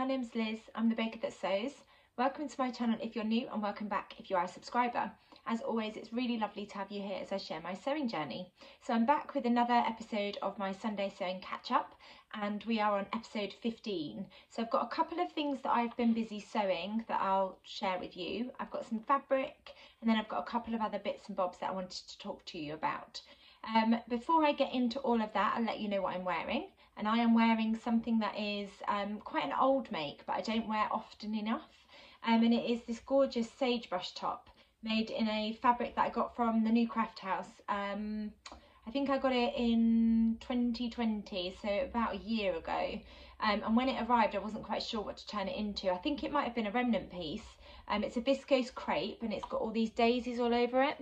my name's Liz, I'm the baker that sews. Welcome to my channel if you're new, and welcome back if you are a subscriber. As always, it's really lovely to have you here as I share my sewing journey. So I'm back with another episode of my Sunday sewing catch up, and we are on episode 15. So I've got a couple of things that I've been busy sewing that I'll share with you. I've got some fabric, and then I've got a couple of other bits and bobs that I wanted to talk to you about. Before I get into all of that, I'll let you know what I'm wearing. And I am wearing something that is quite an old make, but I don't wear often enough. And it is this gorgeous sagebrush top made in a fabric that I got from the new Crafthouse. I think I got it in 2020, so about a year ago. And when it arrived, I wasn't quite sure what to turn it into. I think it might have been a remnant piece. It's a viscose crepe, and it's got all these daisies all over it.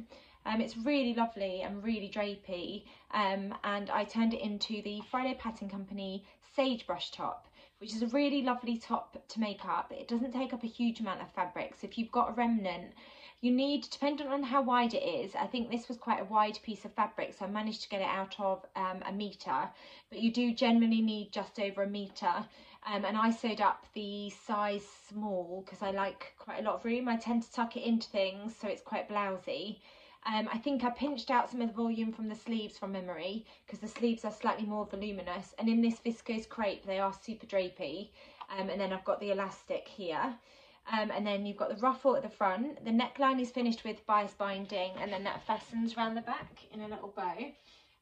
It's really lovely and really drapey, and I turned it into the Friday Pattern Company sagebrush top, which is a really lovely top to make up. It doesn't take up a huge amount of fabric, so if you've got a remnant, you need, depending on how wide it is, I think this was quite a wide piece of fabric, so I managed to get it out of a metre, but you do generally need just over a metre. And I sewed up the size small because I like quite a lot of room. I tend to tuck it into things, so it's quite blousy. I think I pinched out some of the volume from the sleeves from memory because the sleeves are slightly more voluminous, and in this viscose crepe they are super drapey. And then I've got the elastic here, and then you've got the ruffle at the front. The neckline is finished with bias binding, and then that fastens around the back in a little bow.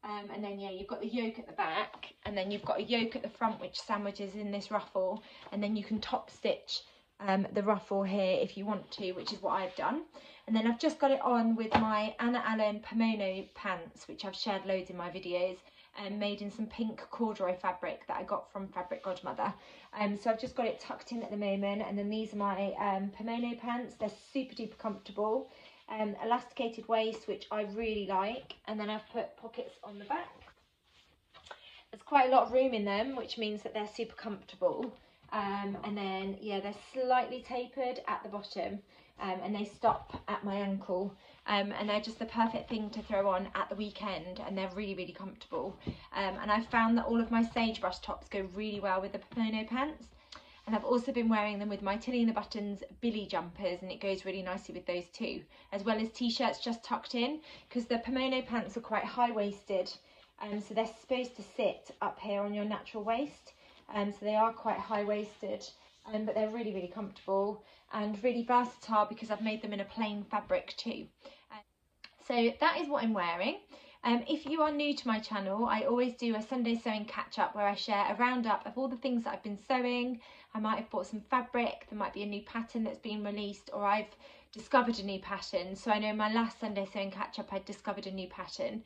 And then yeah, you've got the yoke at the back, and then you've got a yoke at the front which sandwiches in this ruffle, and then you can top stitch the ruffle here if you want to, which is what I've done. And then I've just got it on with my Anna Allen Pimono Pants, which I've shared loads in my videos, and made in some pink corduroy fabric that I got from Fabric Godmother. So I've just got it tucked in at the moment, and then these are my Pimono Pants. They're super duper comfortable. Elasticated waist, which I really like, and then I've put pockets on the back. There's quite a lot of room in them, which means that they're super comfortable. And then yeah, they're slightly tapered at the bottom, and they stop at my ankle, and they're just the perfect thing to throw on at the weekend, and they're really really comfortable. And I've found that all of my sagebrush tops go really well with the Pimono Pants, and I've also been wearing them with my Tilly and the Buttons Billy jumpers, and it goes really nicely with those too, as well as t-shirts just tucked in, because the Pimono Pants are quite high-waisted, so they're supposed to sit up here on your natural waist. So they are quite high-waisted, but they're really really comfortable and really versatile because I've made them in a plain fabric too. So that is what I'm wearing. If you are new to my channel, I always do a Sunday sewing catch up where I share a roundup of all the things that I've been sewing. I might have bought some fabric, there might be a new pattern that's been released, or I've discovered a new pattern. So I know in my last Sunday sewing catch up I discovered a new pattern.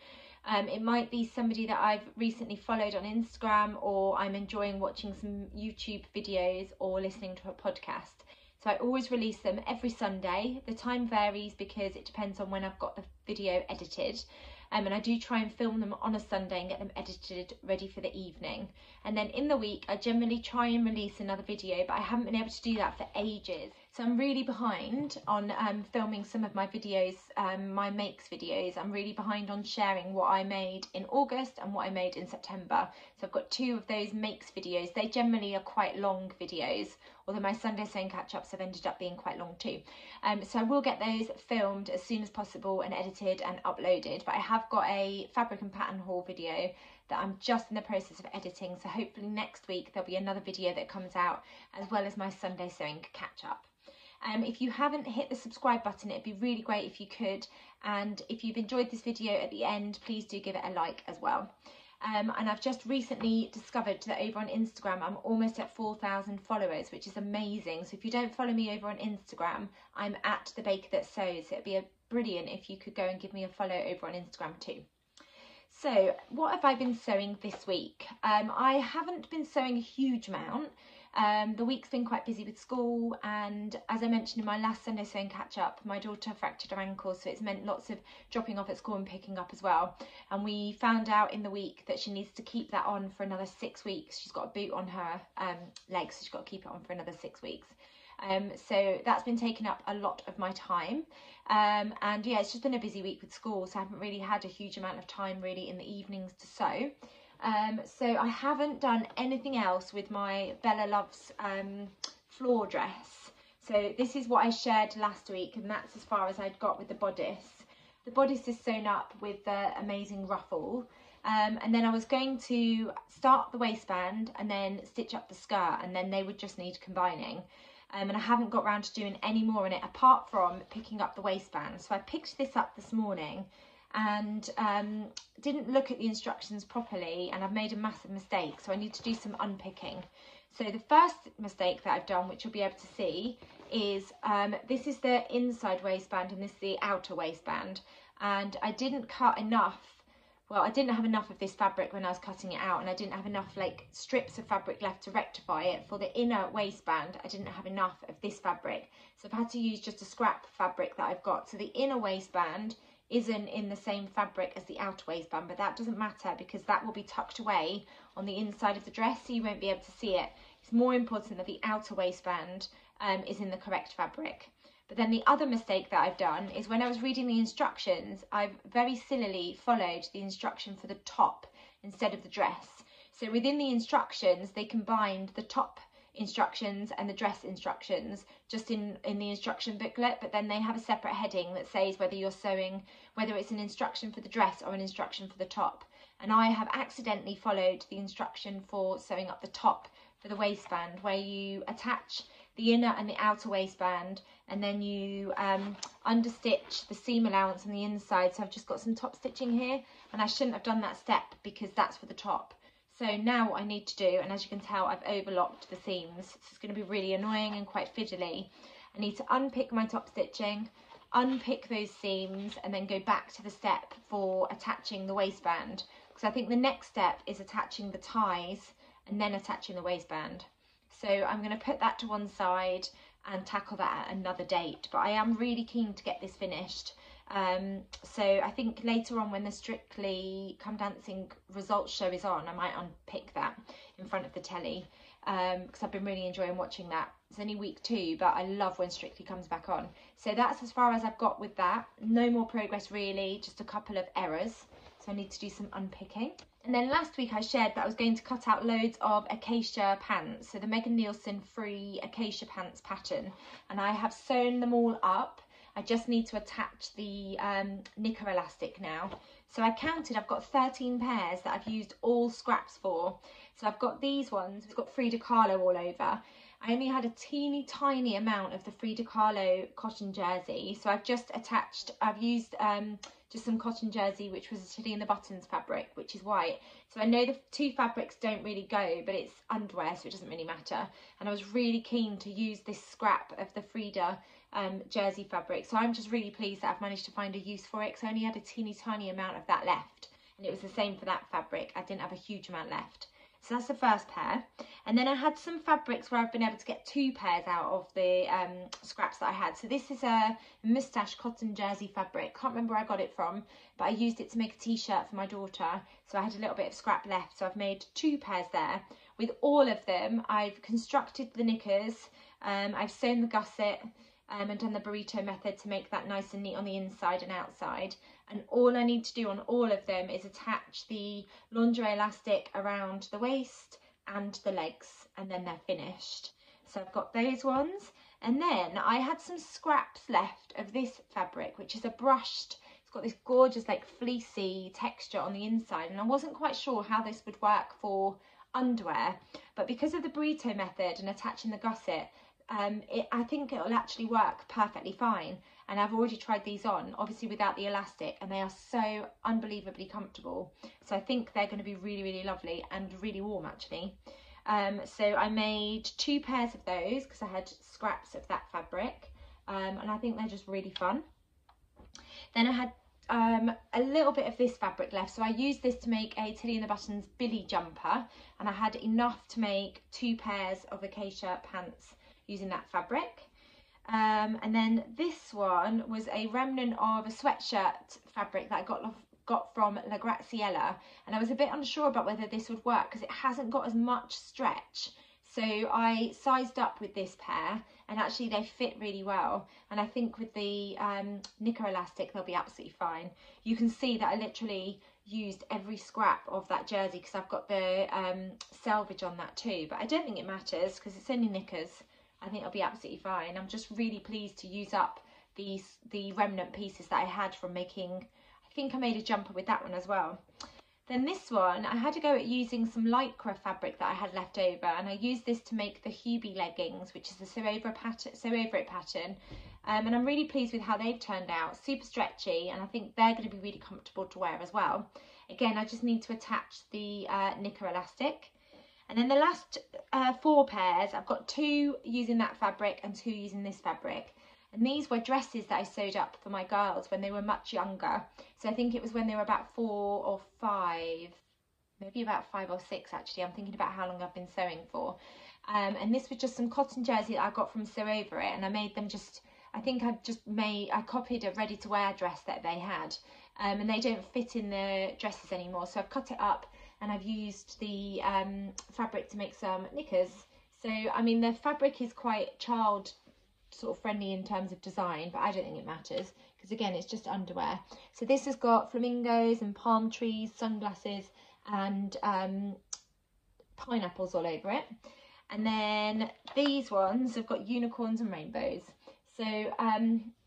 It might be somebody that I've recently followed on Instagram, or I'm enjoying watching some YouTube videos or listening to a podcast. So I always release them every Sunday. The time varies because it depends on when I've got the video edited. And I do try and film them on a Sunday and get them edited ready for the evening. And then in the week I generally try and release another video, but I haven't been able to do that for ages. So I'm really behind on filming some of my videos, my makes videos. I'm really behind on sharing what I made in August and what I made in September. So I've got 2 of those makes videos. They generally are quite long videos, although my Sunday sewing catch-ups have ended up being quite long too. So I will get those filmed as soon as possible and edited and uploaded. But I have got a fabric and pattern haul video that I'm just in the process of editing. So hopefully next week there'll be another video that comes out, as well as my Sunday sewing catch-up. If you haven't hit the subscribe button, it'd be really great if you could, and if you've enjoyed this video at the end, please do give it a like as well. And I've just recently discovered that over on Instagram I'm almost at 4,000 followers, which is amazing. So if you don't follow me over on Instagram, I'm at the baker that sews. It'd be brilliant if you could go and give me a follow over on Instagram too. So what have I been sewing this week? I haven't been sewing a huge amount. The week's been quite busy with school, and as I mentioned in my last Sunday sewing catch up, my daughter fractured her ankle, so it's meant lots of dropping off at school and picking up as well. And we found out in the week that she needs to keep that on for another 6 weeks. She's got a boot on her leg, so she's got to keep it on for another 6 weeks. So that's been taking up a lot of my time, and yeah, it's just been a busy week with school, so I haven't really had a huge amount of time really in the evenings to sew. So I haven't done anything else with my Bella Loves floor dress. So this is what I shared last week, and that's as far as I'd got with the bodice. The bodice is sewn up with the amazing ruffle. And then I was going to start the waistband and then stitch up the skirt, and then they would just need combining. And I haven't got round to doing any more in it apart from picking up the waistband. So I picked this up this morning and didn't look at the instructions properly, and I've made a massive mistake, so I need to do some unpicking. So the first mistake that I've done, which you'll be able to see, is this is the inside waistband and this is the outer waistband, and I didn't cut enough. Well, I didn't have enough of this fabric when I was cutting it out, and I didn't have enough like strips of fabric left to rectify it. For the inner waistband, I didn't have enough of this fabric, so I've had to use just a scrap fabric that I've got. So the inner waistband isn't in the same fabric as the outer waistband, but that doesn't matter because that will be tucked away on the inside of the dress, so you won't be able to see it. It's more important that the outer waistband is in the correct fabric. But then the other mistake that I've done is when I was reading the instructions, I've very sillily followed the instruction for the top instead of the dress. So within the instructions, they combined the top instructions and the dress instructions just in the instruction booklet, but then they have a separate heading that says whether you're sewing, whether it's an instruction for the dress or an instruction for the top. And I have accidentally followed the instruction for sewing up the top for the waistband, where you attach the inner and the outer waistband and then you understitch the seam allowance on the inside. So I've just got some top stitching here, and I shouldn't have done that step because that's for the top. So now what I need to do, and as you can tell, I've overlocked the seams, so it's going to be really annoying and quite fiddly. I need to unpick my top stitching, unpick those seams, and then go back to the step for attaching the waistband, because I think the next step is attaching the ties and then attaching the waistband. So I'm going to put that to one side and tackle that at another date, but I am really keen to get this finished. So I think later on, when the Strictly Come Dancing results show is on, I might unpick that in front of the telly, because I've been really enjoying watching that. It's only week 2, but I love when Strictly comes back on. So that's as far as I've got with that. No more progress really, just a couple of errors. So I need to do some unpicking. And then last week I shared that I was going to cut out loads of acacia pants, so the Megan Nielsen free acacia pants pattern, and I have sewn them all up. I just need to attach the knicker elastic now. So I counted, I've got 13 pairs that I've used all scraps for. So I've got these ones, we've got Frida Kahlo all over. I only had a teeny tiny amount of the Frida Kahlo cotton jersey, so I've just attached, I've used just some cotton jersey, which was a Tilly and the Buttons fabric, which is white. So I know the two fabrics don't really go, but it's underwear, so it doesn't really matter. And I was really keen to use this scrap of the Frida jersey fabric, so I'm just really pleased that I've managed to find a use for it, because I only had a teeny tiny amount of that left, and it was the same for that fabric. I didn't have a huge amount left. So that's the first pair. And then I had some fabrics where I've been able to get 2 pairs out of the scraps that I had. So this is a moustache cotton jersey fabric. Can't remember where I got it from, but I used it to make a t-shirt for my daughter. So I had a little bit of scrap left. So I've made 2 pairs there. With all of them, I've constructed the knickers. I've sewn the gusset and done the burrito method to make that nice and neat on the inside and outside. And all I need to do on all of them is attach the lingerie elastic around the waist and the legs, and then they're finished. So I've got those ones. And then I had some scraps left of this fabric, which is a brushed, it's got this gorgeous like fleecy texture on the inside, and I wasn't quite sure how this would work for underwear, but because of the burrito method and attaching the gusset, I think it'll actually work perfectly fine. And I've already tried these on, obviously without the elastic, and they are so unbelievably comfortable. So I think they're going to be really, really lovely and really warm actually. So I made 2 pairs of those because I had scraps of that fabric, and I think they're just really fun. Then I had a little bit of this fabric left, so I used this to make a Tilly and the Buttons Billy jumper, and I had enough to make 2 pairs of acacia pants using that fabric. And then this one was a remnant of a sweatshirt fabric that I got from La Graziella, and I was a bit unsure about whether this would work because it hasn't got as much stretch. So I sized up with this pair, and actually they fit really well, and I think with the knicker elastic they'll be absolutely fine. You can see that I literally used every scrap of that jersey because I've got the selvage on that too, but I don't think it matters because it's only knickers. I think it'll be absolutely fine. I'm just really pleased to use up the remnant pieces that I had from making, I think I made a jumper with that one as well. Then this one, I had to go at using some lycra fabric that I had left over, and I used this to make the Huby Leggings, which is the sew over it pattern. And I'm really pleased with how they've turned out. Super stretchy, and I think they're going to be really comfortable to wear as well. Again, I just need to attach the knicker elastic. And then the last 4 pairs, I've got 2 using that fabric and 2 using this fabric. And these were dresses that I sewed up for my girls when they were much younger. So I think it was when they were about 4 or 5, maybe about 5 or 6 actually. I'm thinking about how long I've been sewing for. And this was just some cotton jersey that I got from Sew Over It, and I made them just, I think I copied a ready to wear dress that they had. And they don't fit in the dresses anymore. So I've cut it up and I've used the fabric to make some knickers. So, I mean, the fabric is quite child sort of friendly in terms of design, but I don't think it matters because again it's just underwear. So this has got flamingos and palm trees, sunglasses and pineapples all over it, and then these ones have got unicorns and rainbows. So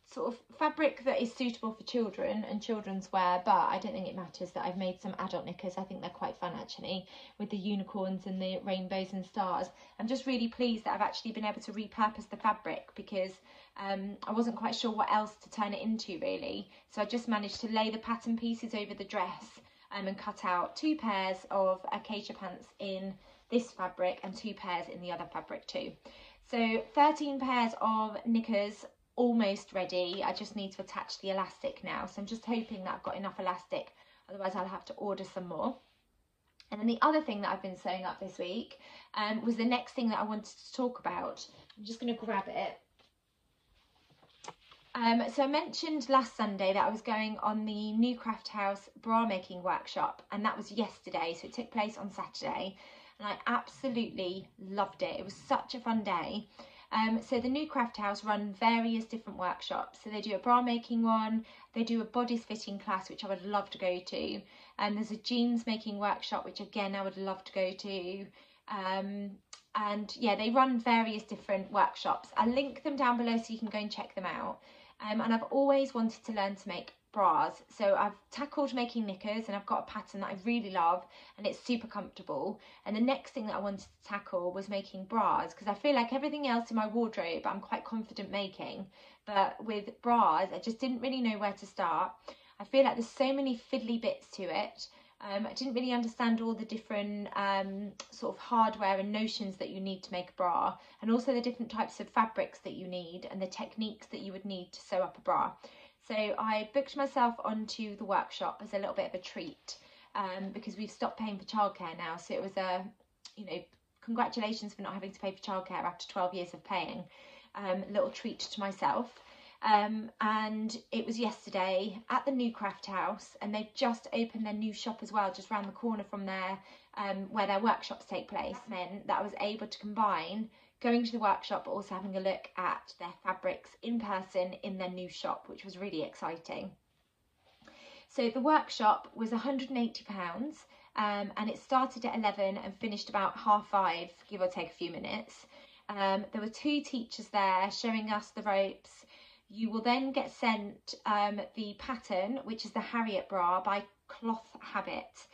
sort of fabric that is suitable for children and children's wear, but I don't think it matters that I've made some adult knickers. I think they're quite fun actually, with the unicorns and the rainbows and stars. I'm just really pleased that I've actually been able to repurpose the fabric because I wasn't quite sure what else to turn it into really. So I just managed to lay the pattern pieces over the dress and cut out 2 pairs of acacia pants in this fabric and 2 pairs in the other fabric too. So 13 pairs of knickers almost ready. I just need to attach the elastic now, so I'm just hoping that I've got enough elastic, otherwise I'll have to order some more. And then the other thing that I've been sewing up this week was the next thing that I wanted to talk about. I'm just going to grab it. So I mentioned last Sunday that I was going on the new Crafthouse bra making workshop, and that was yesterday, so it took place on Saturday, and I absolutely loved it. It was such a fun day. So the new Crafthouse run various different workshops. So they do a bra making one, they do a bodice fitting class, which I would love to go to. And there's a jeans making workshop, which again, I would love to go to. And yeah, they run various different workshops. I'll link them down below so you can go and check them out. And I've always wanted to learn to make bras, so I've tackled making knickers and I've got a pattern that I really love and it's super comfortable. And the next thing that I wanted to tackle was making bras, because I feel like everything else in my wardrobe I'm quite confident making, but with bras I just didn't really know where to start. I feel like there's so many fiddly bits to it. I didn't really understand all the different sort of hardware and notions that you need to make a bra, and also the different types of fabrics that you need and the techniques that you would need to sew up a bra. So I booked myself onto the workshop as a little bit of a treat because we've stopped paying for childcare now. So it was a, you know, congratulations for not having to pay for childcare after 12 years of paying. Little treat to myself. And it was yesterday at the new Crafthouse, and they've just opened their new shop as well, just around the corner from there, where their workshops take place. That meant that I was able to combine going to the workshop but also having a look at their fabrics in person in their new shop, which was really exciting. So the workshop was £180 and it started at 11 and finished about 5:30, give or take a few minutes. There were 2 teachers there showing us the ropes. You will then get sent the pattern, which is the Harriet Bra by Cloth Habit,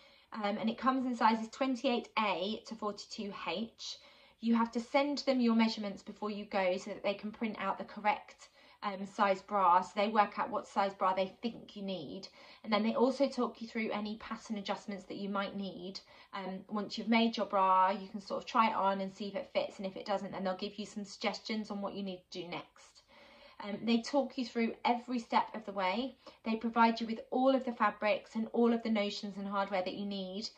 and it comes in sizes 28A to 42H. You have to send them your measurements before you go so that they can print out the correct size bra, so they work out what size bra they think you need, and then they also talk you through any pattern adjustments that you might need. Once you've made your bra, you can sort of try it on and see if it fits, and if it doesn't, then they'll give you some suggestions on what you need to do next. They talk you through every step of the way. They provide you with all of the fabrics and all of the notions and hardware that you need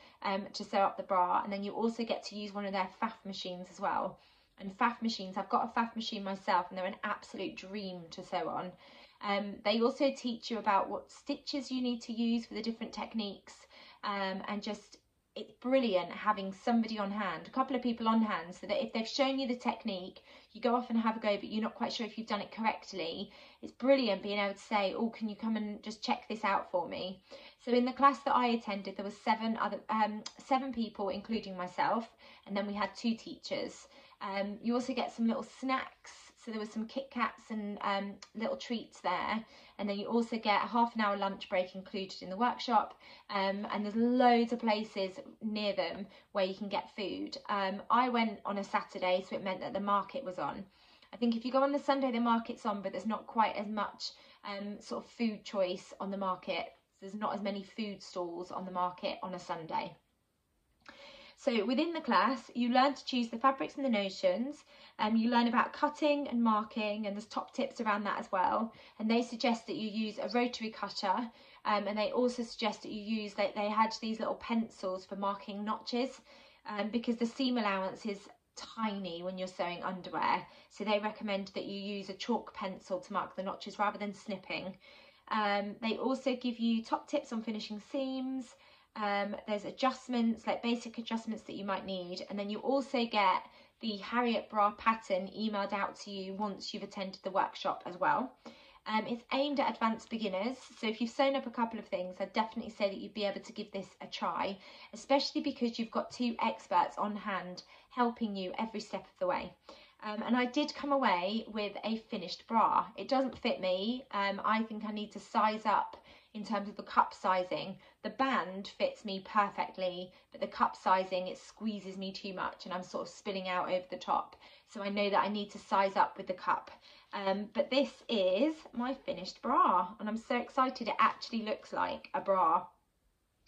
to sew up the bra, and then you also get to use one of their faff machines as well. And faff machines, I've got a faff machine myself, and they're an absolute dream to sew on. They also teach you about what stitches you need to use for the different techniques, and just it's brilliant having somebody on hand, a couple of people on hand, so that if they've shown you the technique, you go off and have a go, but you're not quite sure if you've done it correctly. It's brilliant being able to say, oh, can you come and just check this out for me? So in the class that I attended, there was seven people, including myself, and then we had 2 teachers. You also get some little snacks. So there was some Kit Kats and little treats there. And then you also get a half-an-hour lunch break included in the workshop. And there's loads of places near them where you can get food. I went on a Saturday, so it meant that the market was on. I think if you go on the Sunday, the market's on, but there's not quite as much sort of food choice on the market. There's not as many food stalls on the market on a Sunday. So within the class, you learn to choose the fabrics and the notions, you learn about cutting and marking, and there's top tips around that as well. And they suggest that you use a rotary cutter, and they also suggest that you use, they had these little pencils for marking notches, because the seam allowance is tiny when you're sewing underwear. So they recommend that you use a chalk pencil to mark the notches rather than snipping. They also give you top tips on finishing seams. There's adjustments, like basic adjustments that you might need, and then you also get the Harriet Bra pattern emailed out to you once you've attended the workshop as well. It's aimed at advanced beginners, so if you've sewn up a couple of things, I'd definitely say that you'd be able to give this a try, especially because you've got 2 experts on hand helping you every step of the way. And I did come away with a finished bra. It doesn't fit me. I think I need to size up in terms of the cup sizing. The band fits me perfectly, but the cup sizing, it squeezes me too much and I'm sort of spilling out over the top. So I know that I need to size up with the cup. But this is my finished bra, and I'm so excited. It actually looks like a bra.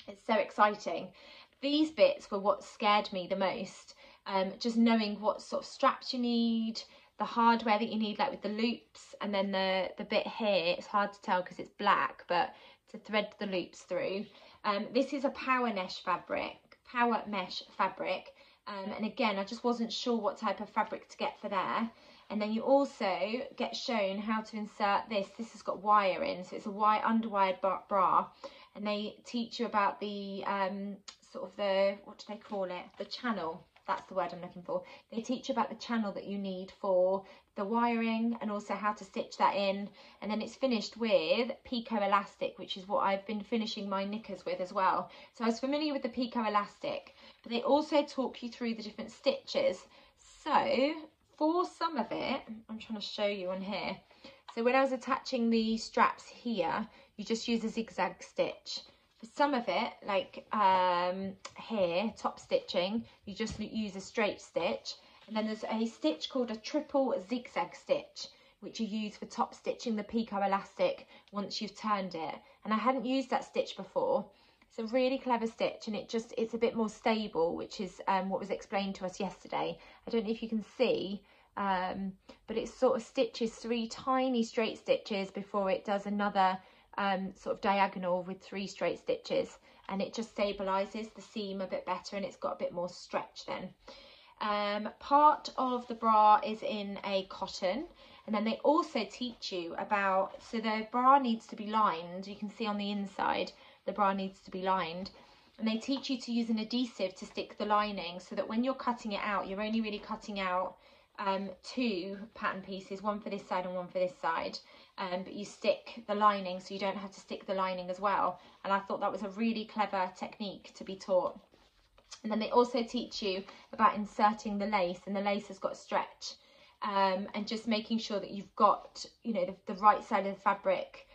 It's so exciting. These bits were what scared me the most. Just knowing what sort of straps you need, the hardware that you need, like with the loops, and then the bit here, it's hard to tell because it's black, but to thread the loops through. This is a power mesh fabric, and again, I just wasn't sure what type of fabric to get for there. And then you also get shown how to insert this. This has got wire in, so it's a underwired bra, and they teach you about the sort of the, what do they call it, the channel. That's the word I'm looking for. They teach you about the channel that you need for the wiring, and also how to stitch that in. And then it's finished with Pico elastic, which is what I've been finishing my knickers with as well. So I was familiar with the Pico elastic, but they also talk you through the different stitches. So for some of it, I'm trying to show you on here. So when I was attaching the straps here, you just use a zigzag stitch. For some of it, like here, top stitching, you just use a straight stitch. And then there's a stitch called a triple zigzag stitch, which you use for top stitching the Pico elastic once you've turned it. And I hadn't used that stitch before. It's a really clever stitch, and it's a bit more stable, which is what was explained to us yesterday. I don't know if you can see, but it sort of stitches 3 tiny straight stitches before it does another sort of diagonal with 3 straight stitches, and it just stabilizes the seam a bit better, and it's got a bit more stretch then. Part of the bra is in a cotton, and then they also teach you about, so the bra needs to be lined. You can see on the inside the bra needs to be lined, and they teach you to use an adhesive to stick the lining, so that when you're cutting it out, you're only really cutting out 2 pattern pieces, one for this side and one for this side, but you stick the lining so you don't have to stick the lining as well. And I thought that was a really clever technique to be taught. And then they also teach you about inserting the lace, and the lace has got stretch, and just making sure that you've got, you know, the right side of the fabric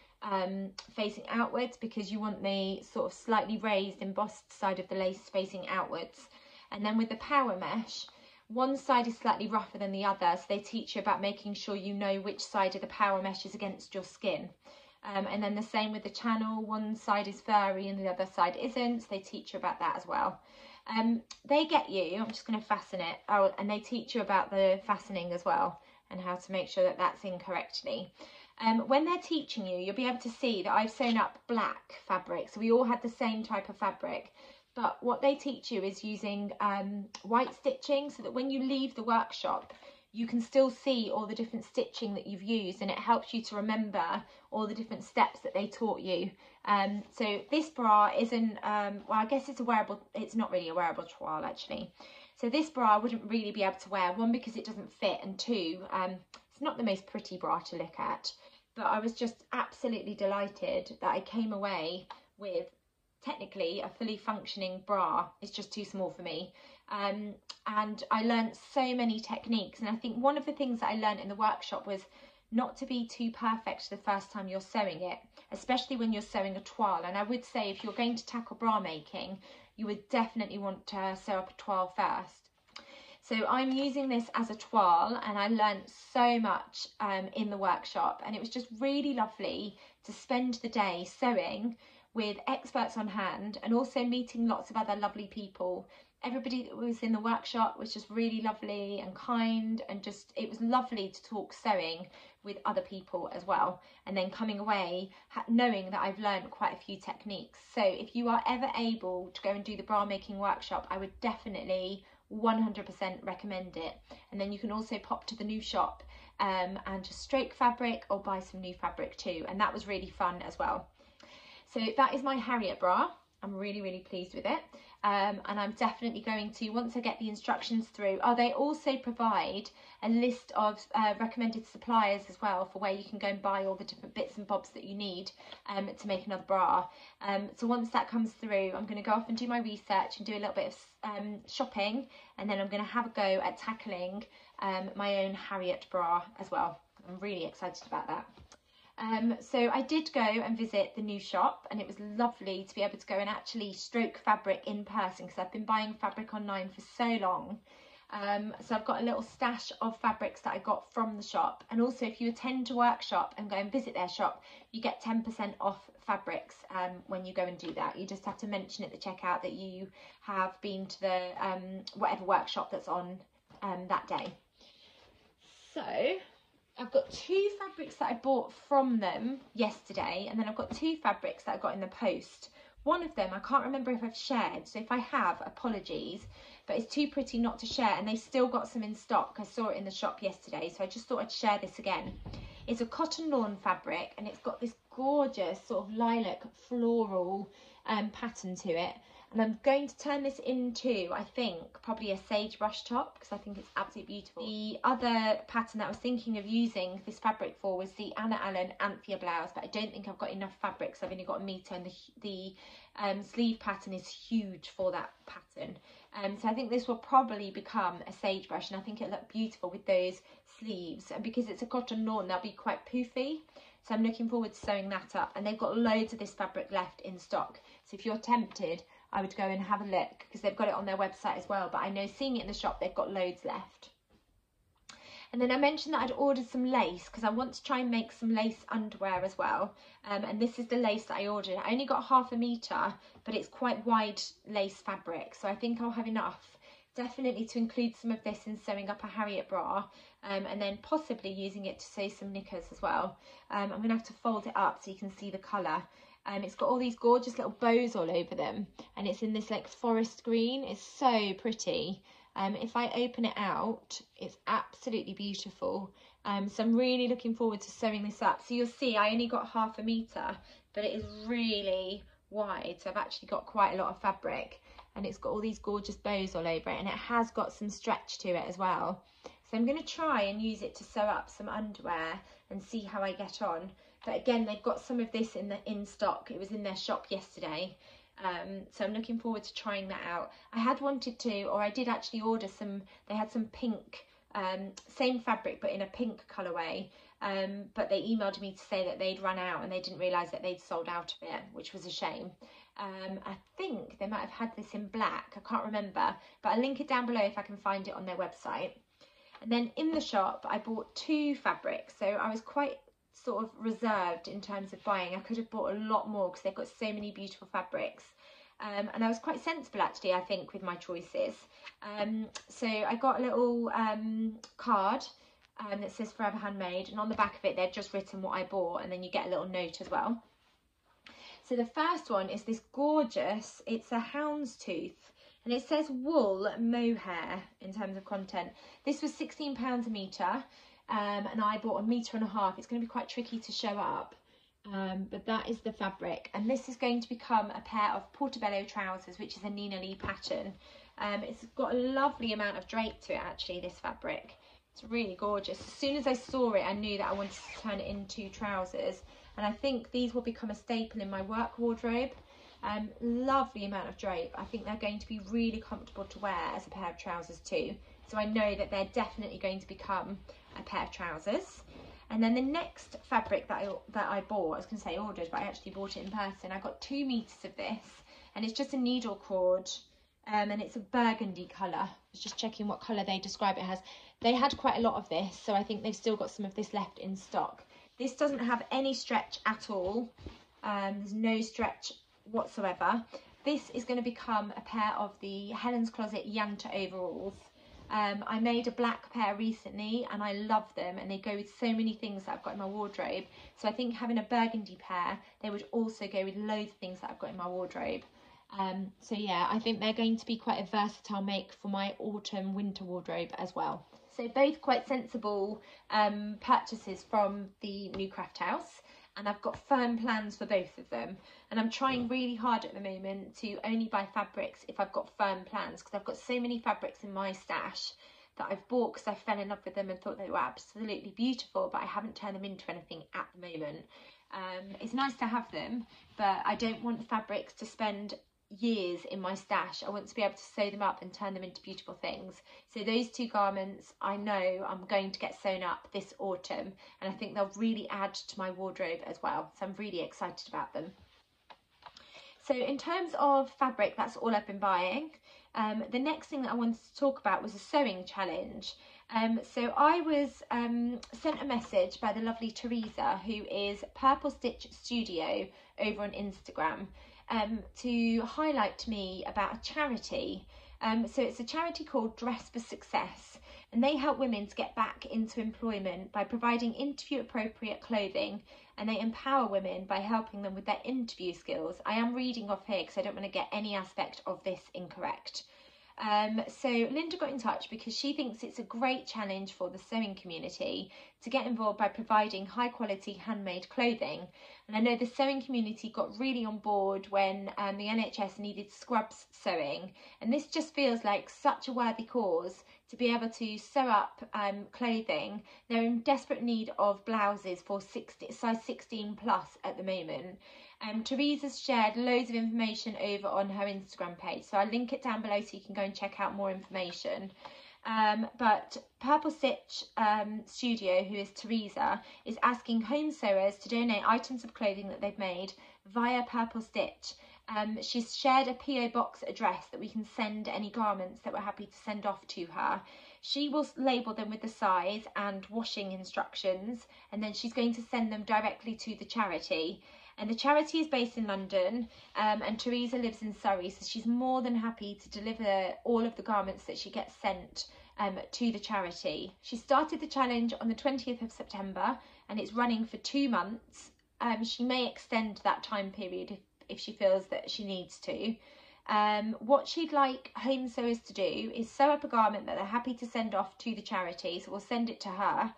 facing outwards, because you want the sort of slightly raised embossed side of the lace facing outwards. And then with the power mesh, one side is slightly rougher than the other, so they teach you about making sure you know which side of the power mesh is against your skin. And then the same with the channel, one side is furry and the other side isn't, so they teach you about that as well. They get you, I'm just going to fasten it, and they teach you about the fastening as well, and how to make sure that that's in correctly. When they're teaching you, you'll be able to see that I've sewn up black fabric, so we all had the same type of fabric. But what they teach you is using white stitching, so that when you leave the workshop, you can still see all the different stitching that you've used, and it helps you to remember all the different steps that they taught you. So this bra isn't, well, I guess it's a wearable, it's not really a wearable toile actually. So this bra I wouldn't really be able to wear, one, because it doesn't fit, and two, it's not the most pretty bra to look at. But I was just absolutely delighted that I came away with technically a fully functioning bra. It's just too small for me. And I learned so many techniques, and I think one of the things that I learned in the workshop was not to be too perfect the first time you're sewing it, especially when you're sewing a toile. And I would say if you're going to tackle bra making, you would definitely want to sew up a toile first. So I'm using this as a toile, and I learned so much in the workshop, and it was just really lovely to spend the day sewing with experts on hand, and also meeting lots of other lovely people. Everybody that was in the workshop was just really lovely and kind, and just, it was lovely to talk sewing with other people as well, and then coming away knowing that I've learned quite a few techniques. So if you are ever able to go and do the bra making workshop, I would definitely 100% recommend it. And then you can also pop to the new shop and just stroke fabric or buy some new fabric too, and that was really fun as well. So that is my Harriet bra. I'm really, really pleased with it. And I'm definitely going to, once I get the instructions through, they also provide a list of recommended suppliers as well, for where you can go and buy all the different bits and bobs that you need to make another bra. So once that comes through, I'm going to go off and do my research and do a little bit of shopping, and then I'm going to have a go at tackling my own Harriet bra as well. I'm really excited about that. So I did go and visit the new shop, and it was lovely to be able to go and actually stroke fabric in person, because I've been buying fabric online for so long. So I've got a little stash of fabrics that I got from the shop, and also if you attend a workshop and go and visit their shop, you get 10% off fabrics when you go and do that. You just have to mention at the checkout that you have been to the whatever workshop that's on that day. So I've got 2 fabrics that I bought from them yesterday, and then I've got 2 fabrics that I got in the post. One of them I can't remember if I've shared, so if I have, apologies, but it's too pretty not to share, and they've still got some in stock. I saw it in the shop yesterday, so I just thought I'd share this again. It's a cotton lawn fabric, and it's got this gorgeous sort of lilac floral pattern to it. And I'm going to turn this into, I think, probably a sagebrush top, because I think it's absolutely beautiful. The other pattern that I was thinking of using this fabric for was the Anna Allen Anthea blouse, but I don't think I've got enough fabrics. I've only got a metre, and the sleeve pattern is huge for that pattern. So I think this will probably become a sagebrush, and I think it'll look beautiful with those sleeves. And because it's a cotton lawn, they'll be quite poofy. So I'm looking forward to sewing that up. And they've got loads of this fabric left in stock. So if you're tempted, I would go and have a look, because they've got it on their website as well. But I know, seeing it in the shop, they've got loads left. And then I mentioned that I'd ordered some lace, because I want to try and make some lace underwear as well. And this is the lace that I ordered. I only got 1/2 metre, but it's quite wide lace fabric, so I think I'll have enough definitely to include some of this in sewing up a Harriet bra, and then possibly using it to sew some knickers as well. I'm going to have to fold it up so you can see the colour. It's got all these gorgeous little bows all over them, and it's in this like forest green. It's so pretty. If I open it out, it's absolutely beautiful. So I'm really looking forward to sewing this up. So you'll see I only got 1/2 metre, but it is really wide, so I've actually got quite a lot of fabric, and it's got all these gorgeous bows all over it, and it has got some stretch to it as well. So I'm going to try and use it to sew up some underwear and see how I get on. But again, they've got some of this in stock. It was in their shop yesterday. So I'm looking forward to trying that out. I had wanted to, or I did actually order some, they had some pink, same fabric but in a pink colourway, but they emailed me to say that they'd run out, and they didn't realise that they'd sold out of it, which was a shame. I think they might have had this in black, I can't remember, but I'll link it down below if I can find it on their website. And then in the shop I bought 2 fabrics, so I was quite sort of reserved in terms of buying. I could have bought a lot more because they've got so many beautiful fabrics, and I was quite sensible actually, I think, with my choices. So I got a little card that says Forever Handmade, and on the back of it they've just written what I bought, and then you get a little note as well. So the first one is this gorgeous, it's a houndstooth and it says wool mohair in terms of content. This was £16 a metre, and I bought 1.5 metres. It's going to be quite tricky to show up, but that is the fabric, and this is going to become a pair of portobello trousers, which is a Nina Lee pattern. It's got a lovely amount of drape to it actually, this fabric. It's really gorgeous. As soon as I saw it, I knew that I wanted to turn it into trousers, and I think these will become a staple in my work wardrobe. Lovely amount of drape. I think they're going to be really comfortable to wear as a pair of trousers too. So I know that they're definitely going to become a pair of trousers. And then the next fabric that I bought, I was going to say ordered, but I actually bought it in person. I got 2 meters of this, and it's just a needle cord, and it's a burgundy colour. I was just checking what colour they describe it as. They had quite a lot of this, so I think they've still got some of this left in stock. This doesn't have any stretch at all. There's no stretch whatsoever. This is going to become a pair of the Helen's Closet Yanta overalls. I made a black pair recently and I love them, and they go with so many things that I've got in my wardrobe. So I think having a burgundy pair, they would also go with loads of things that I've got in my wardrobe. So yeah, I think they're going to be quite a versatile make for my autumn winter wardrobe as well. So both quite sensible purchases from the new Crafthouse, and I've got firm plans for both of them, and I'm trying really hard at the moment to only buy fabrics if I've got firm plans, because I've got so many fabrics in my stash that I've bought because I fell in love with them and thought they were absolutely beautiful, but I haven't turned them into anything at the moment. It's nice to have them, but I don't want fabrics to spend years in my stash. I want to be able to sew them up and turn them into beautiful things. So those 2 garments I know I'm going to get sewn up this autumn, and I think they'll really add to my wardrobe as well, so I'm really excited about them. So in terms of fabric, that's all I've been buying. The next thing that I wanted to talk about was a sewing challenge. So I was sent a message by the lovely Teresa, who is Purple Stitch Studio over on Instagram, to highlight to me about a charity. So it's a charity called Dress for Success, and they help women to get back into employment by providing interview appropriate clothing, and they empower women by helping them with their interview skills. I am reading off here because I don't want to get any aspect of this incorrect. So Linda got in touch because she thinks it's a great challenge for the sewing community to get involved by providing high quality handmade clothing. And I know the sewing community got really on board when the NHS needed scrubs sewing, and this just feels like such a worthy cause to be able to sew up clothing. They're in desperate need of blouses for size 16 plus at the moment. Teresa's shared loads of information over on her Instagram page, so I'll link it down below so you can go and check out more information. But Purple Stitch Studio, who is Teresa, is asking home sewers to donate items of clothing that they've made via Purple Stitch. She's shared a PO box address that we can send any garments that we're happy to send off to her. She will label them with the size and washing instructions, and then she's going to send them directly to the charity. And the charity is based in London, and Teresa lives in Surrey, so she's more than happy to deliver all of the garments that she gets sent to the charity. She started the challenge on the 20th of September, and it's running for 2 months. She may extend that time period if she feels that she needs to. What she'd like home sewers to do is sew up a garment that they're happy to send off to the charity, so we'll send it to her.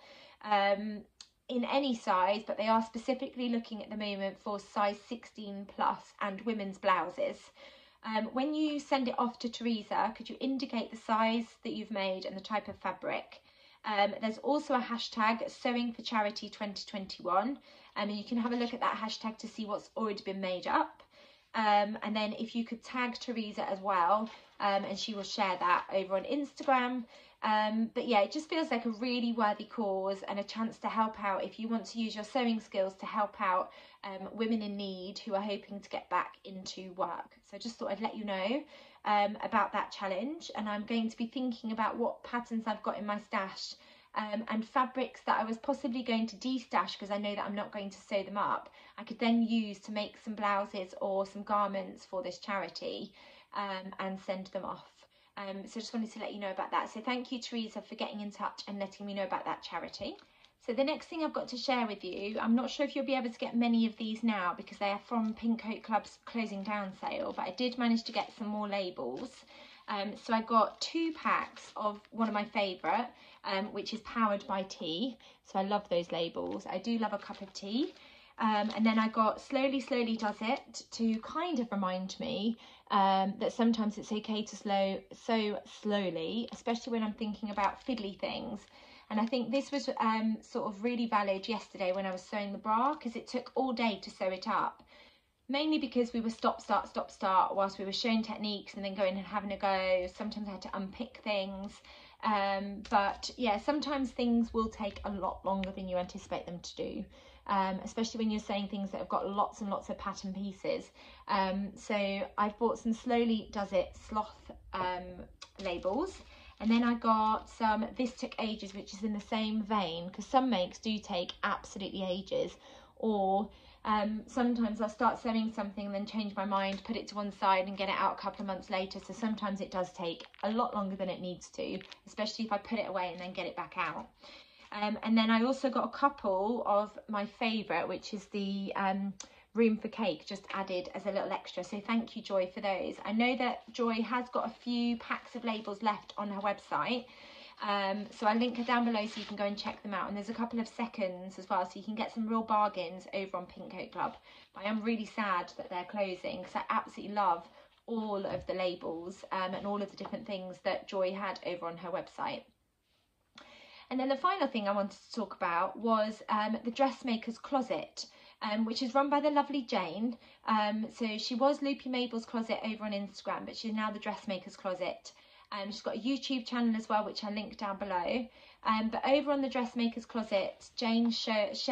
In any size, but they are specifically looking at the moment for size 16 plus and women's blouses. When you send it off to Teresa, could you indicate the size that you've made and the type of fabric? There's also a hashtag sewing for charity 2021, and you can have a look at that hashtag to see what's already been made up. And then if you could tag Teresa as well, and she will share that over on Instagram. But yeah, it just feels like a really worthy cause and a chance to help out if you want to use your sewing skills to help out women in need who are hoping to get back into work. So I just thought I'd let you know about that challenge, and I'm going to be thinking about what patterns I've got in my stash and fabrics that I was possibly going to de-stash because I know that I'm not going to sew them up. I could then use to make some blouses or some garments for this charity and send them off. So just wanted to let you know about that. So thank you, Teresa, for getting in touch and letting me know about that charity. So the next thing I've got to share with you, I'm not sure if you'll be able to get many of these now because they are from Pink Coat Club's closing down sale, but I did manage to get some more labels. So I got 2 packs of one of my favourite, which is Powered by Tea. So I love those labels. I do love a cup of tea. And then I got Slowly Does It to kind of remind me that sometimes it's okay to sew slowly, especially when I'm thinking about fiddly things. And I think this was sort of really valid yesterday when I was sewing the bra, because it took all day to sew it up. Mainly because we were stop, start whilst we were showing techniques and then going and having a go. Sometimes I had to unpick things. But yeah, sometimes things will take a lot longer than you anticipate them to do. Especially when you're saying things that have got lots and lots of pattern pieces. So I've bought some Slowly Does It sloth labels. And then I got some This Took Ages, which is in the same vein, because some makes do take absolutely ages. Or sometimes I'll start sewing something and then change my mind, put it to one side and get it out a couple of months later. So sometimes it does take a lot longer than it needs to, especially if I put it away and then get it back out. And then I also got a couple of my favourite, which is the Room for Cake, just added as a little extra. So thank you, Joy, for those. I know that Joy has got a few packs of labels left on her website. So I'll link her down below so you can go and check them out. And there's a couple of seconds as well, so you can get some real bargains over on Pink Coat Club. But I am really sad that they're closing, because I absolutely love all of the labels and all of the different things that Joy had over on her website. And then the final thing I wanted to talk about was the Dressmaker's Closet, which is run by the lovely Jane. So she was Loopy Mabel's Closet over on Instagram, but she's now the Dressmaker's Closet. She's got a YouTube channel as well, which I'll link down below. But over on the Dressmaker's Closet, Jane shares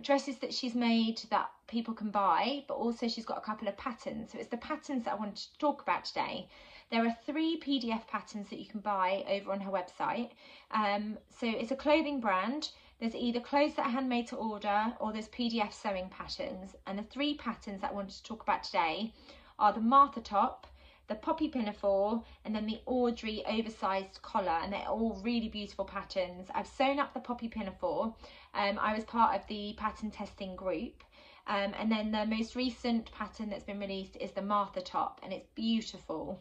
dresses that she's made that people can buy, but also she's got a couple of patterns. So it's the patterns that I wanted to talk about today. There are 3 PDF patterns that you can buy over on her website. So it's a clothing brand. There's either clothes that are handmade to order, or there's PDF sewing patterns. And the 3 patterns that I wanted to talk about today are the Martha top, the Poppy Pinafore, and then the Audrey Oversized collar, and they're all really beautiful patterns. I've sewn up the Poppy Pinafore. I was part of the pattern testing group. And then the most recent pattern that's been released is the Martha top, and it's beautiful.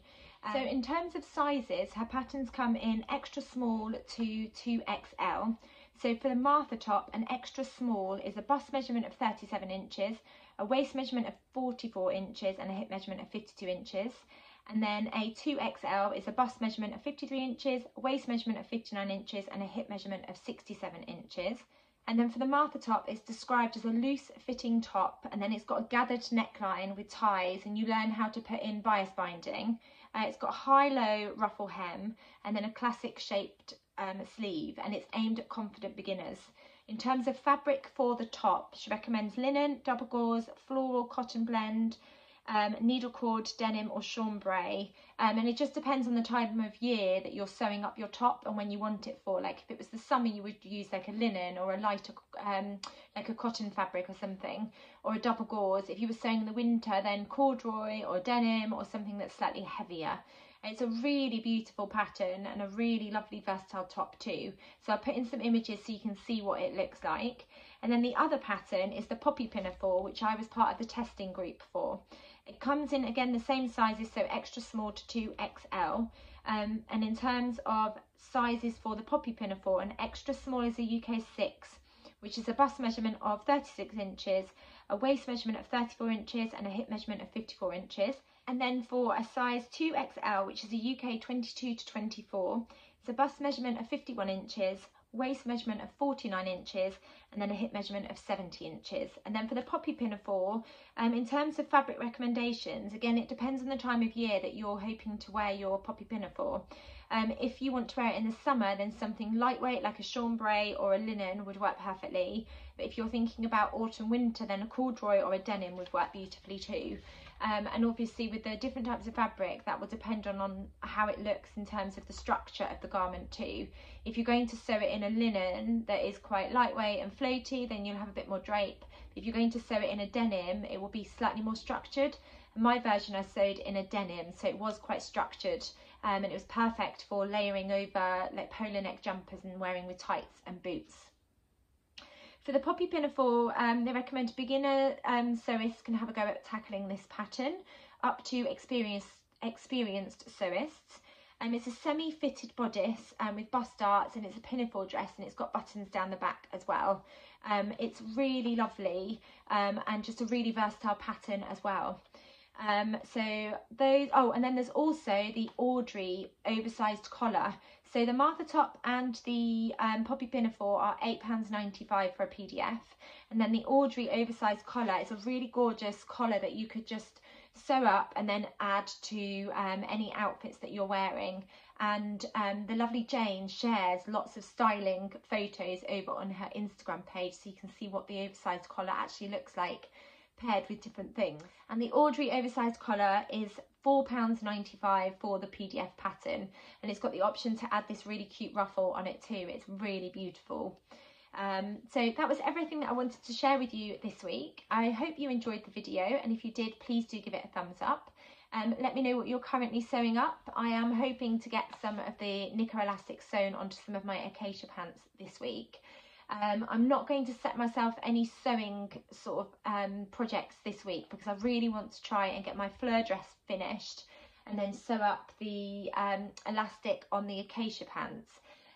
So in terms of sizes, her patterns come in extra small to 2XL. So for the Martha top, an extra small is a bust measurement of 37 inches, a waist measurement of 44 inches, and a hip measurement of 52 inches. And then a 2XL is a bust measurement of 53 inches, a waist measurement of 59 inches, and a hip measurement of 67 inches. And then for the Martha top, it's described as a loose fitting top, and then it's got a gathered neckline with ties, and you learn how to put in bias binding. It's got a high-low ruffle hem, and then a classic shaped sleeve, and it's aimed at confident beginners. In terms of fabric for the top, she recommends linen, double gauze, floral cotton blend, needle cord, denim or chambray, and it just depends on the time of year that you're sewing up your top and when you want it for. Like if it was the summer, you would use like a linen or a lighter like a cotton fabric or something, or a double gauze. If you were sewing in the winter, then corduroy or denim or something that's slightly heavier. And it's a really beautiful pattern and a really lovely versatile top too. So I'll put in some images so you can see what it looks like. And then the other pattern is the Poppy Pinafore, which I was part of the testing group for. It comes in, again, the same sizes, so extra small to 2XL. And in terms of sizes for the Poppy Pinafore, an extra small is a UK 6, which is a bust measurement of 36 inches, a waist measurement of 34 inches, and a hip measurement of 54 inches. And then for a size 2XL, which is a UK 22 to 24, it's a bust measurement of 51 inches, waist measurement of 49 inches, and then a hip measurement of 70 inches. And then for the Poppy Pinafore, in terms of fabric recommendations, again, it depends on the time of year that you're hoping to wear your Poppy Pinafore. If you want to wear it in the summer, then something lightweight like a chambray or a linen would work perfectly. But if you're thinking about autumn winter, then a corduroy or a denim would work beautifully too. And obviously with the different types of fabric, that will depend on how it looks in terms of the structure of the garment too. If you're going to sew it in a linen that is quite lightweight and floaty, then you'll have a bit more drape. If you're going to sew it in a denim, it will be slightly more structured. And my version I sewed in a denim, so it was quite structured, and it was perfect for layering over like polo neck jumpers and wearing with tights and boots. For the Poppy Pinafore, they recommend beginner sewists can have a go at tackling this pattern. Up to experienced experienced sewists. It's a semi-fitted bodice with bust darts, and it's a pinafore dress, and it's got buttons down the back as well. It's really lovely and just a really versatile pattern as well. So those, and then there's also the Audrey oversized collar. So the Martha top and the poppy pinafore are £8.95 for a PDF, and then the Audrey oversized collar is a really gorgeous collar that you could just sew up and then add to any outfits that you're wearing. And the lovely Jane shares lots of styling photos over on her Instagram page, so you can see what the oversized collar actually looks like paired with different things. And the Audrey oversized collar is £4.95 for the PDF pattern, and it's got the option to add this really cute ruffle on it too. It's really beautiful. So that was everything that I wanted to share with you this week. I hope you enjoyed the video, and if you did, please do give it a thumbs up. Let me know what you're currently sewing up. I am hoping to get some of the knicker elastic sewn onto some of my acacia pants this week. I'm not going to set myself any sewing sort of projects this week, because I really want to try and get my fleur dress finished and then sew up the elastic on the acacia pants.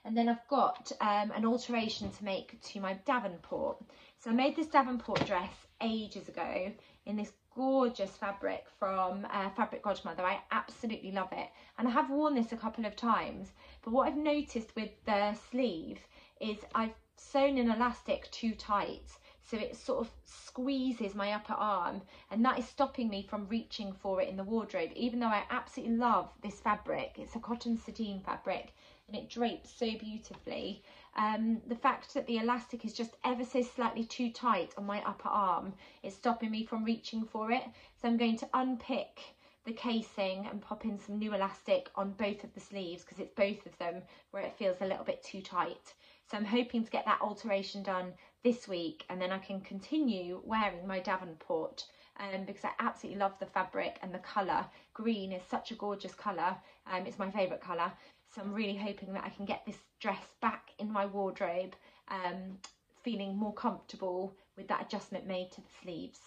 And then I've got an alteration to make to my Davenport. So I made this Davenport dress ages ago in this gorgeous fabric from Fabric Godmother. I absolutely love it, and I have worn this a couple of times, but what I've noticed with the sleeve is I've sewn an elastic too tight, so it sort of squeezes my upper arm, and that is stopping me from reaching for it in the wardrobe, even though I absolutely love this fabric. It's a cotton sateen fabric and it drapes so beautifully. The fact that the elastic is just ever so slightly too tight on my upper arm is stopping me from reaching for it, so I'm going to unpick the casing and pop in some new elastic on both of the sleeves, because it's both of them where it feels a little bit too tight. So I'm hoping to get that alteration done this week, and then I can continue wearing my Davenport because I absolutely love the fabric and the colour. Green is such a gorgeous colour. It's my favourite colour. So I'm really hoping that I can get this dress back in my wardrobe, feeling more comfortable with that adjustment made to the sleeves.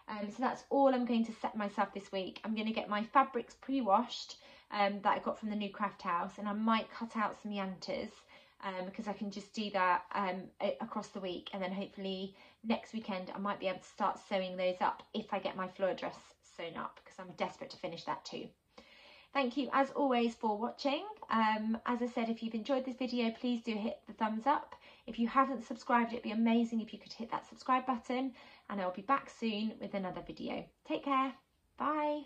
So that's all I'm going to set myself this week. I'm going to get my fabrics pre-washed that I got from the new Crafthouse, and I might cut out some yanters because I can just do that across the week, and then hopefully next weekend I might be able to start sewing those up if I get my fleur dress sewn up, because I'm desperate to finish that too. Thank you as always for watching. As I said, if you've enjoyed this video, please do hit the thumbs up. If you haven't subscribed, it'd be amazing if you could hit that subscribe button, and I'll be back soon with another video. Take care. Bye.